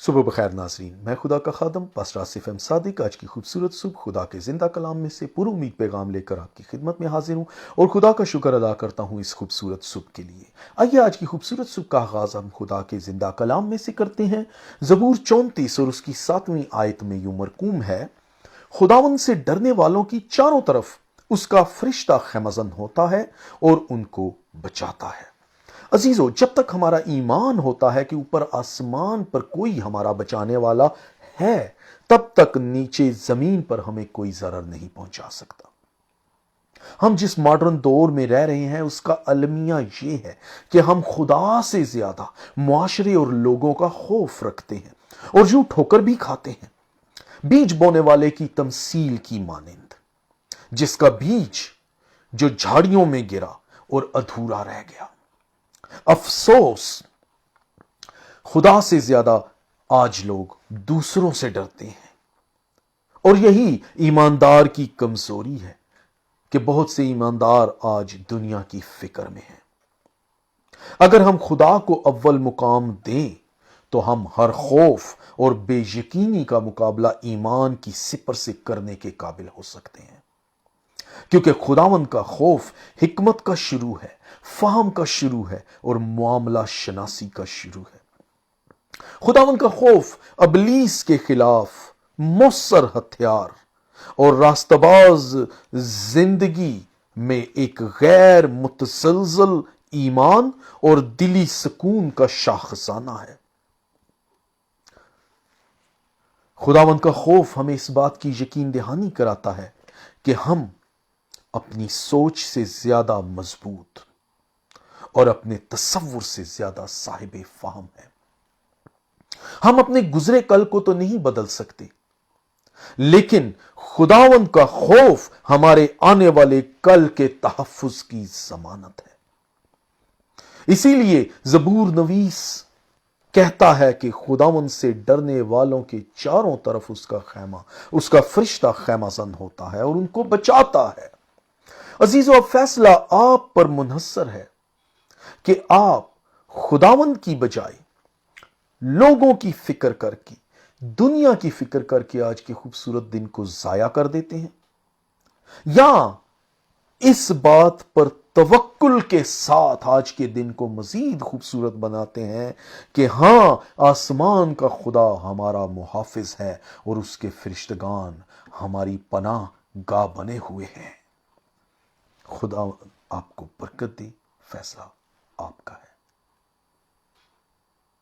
صبح بخیر ناظرین، میں خدا کا خادم پاسٹر آصف احمد صادق آج کی خوبصورت صبح خدا کے زندہ کلام میں سے پر امید پیغام لے کر آپ کی خدمت میں حاضر ہوں اور خدا کا شکر ادا کرتا ہوں اس خوبصورت صبح کے لیے۔ آئیے آج کی خوبصورت صبح کا آغاز ہم خدا کے زندہ کلام میں سے کرتے ہیں۔ زبور 34 اور اس کی 7ویں آیت میں یوں مرقوم ہے، خداوند سے ڈرنے والوں کی چاروں طرف اس کا فرشتہ خیمزن ہوتا ہے اور ان کو بچاتا ہے۔ عزیزو، جب تک ہمارا ایمان ہوتا ہے کہ اوپر آسمان پر کوئی ہمارا بچانے والا ہے، تب تک نیچے زمین پر ہمیں کوئی ضرر نہیں پہنچا سکتا۔ ہم جس ماڈرن دور میں رہ رہے ہیں اس کا المیہ یہ ہے کہ ہم خدا سے زیادہ معاشرے اور لوگوں کا خوف رکھتے ہیں اور یوں ٹھوکر بھی کھاتے ہیں، بیج بونے والے کی تمثیل کی مانند، جس کا بیج جو جھاڑیوں میں گرا اور ادھورا رہ گیا۔ افسوس، خدا سے زیادہ آج لوگ دوسروں سے ڈرتے ہیں، اور یہی ایماندار کی کمزوری ہے کہ بہت سے ایماندار آج دنیا کی فکر میں ہیں۔ اگر ہم خدا کو اول مقام دیں تو ہم ہر خوف اور بے یقینی کا مقابلہ ایمان کی سپر سے کرنے کے قابل ہو سکتے ہیں، کیونکہ خداوند کا خوف حکمت کا شروع ہے، فہم کا شروع ہے اور معاملہ شناسی کا شروع ہے۔ خداوند کا خوف ابلیس کے خلاف مؤثر ہتھیار اور راستہ باز زندگی میں ایک غیر متزلزل ایمان اور دلی سکون کا شاخسانہ ہے۔ خداوند کا خوف ہمیں اس بات کی یقین دہانی کراتا ہے کہ ہم اپنی سوچ سے زیادہ مضبوط اور اپنے تصور سے زیادہ صاحب فہم ہیں۔ ہم اپنے گزرے کل کو تو نہیں بدل سکتے، لیکن خداوند کا خوف ہمارے آنے والے کل کے تحفظ کی ضمانت ہے۔ اسی لیے زبور نویس کہتا ہے کہ خداوند سے ڈرنے والوں کے چاروں طرف اس کا فرشتہ خیمہ زن ہوتا ہے اور ان کو بچاتا ہے۔ عزیزو، اب فیصلہ آپ پر منحصر ہے کہ آپ خداوند کی بجائے لوگوں کی فکر کر کے، دنیا کی فکر کر کے آج کے خوبصورت دن کو ضائع کر دیتے ہیں، یا اس بات پر توکل کے ساتھ آج کے دن کو مزید خوبصورت بناتے ہیں کہ ہاں، آسمان کا خدا ہمارا محافظ ہے اور اس کے فرشتگان ہماری پناہ گاہ بنے ہوئے ہیں۔ خدا آپ کو برکت دے، فیصلہ آپ کا ہے۔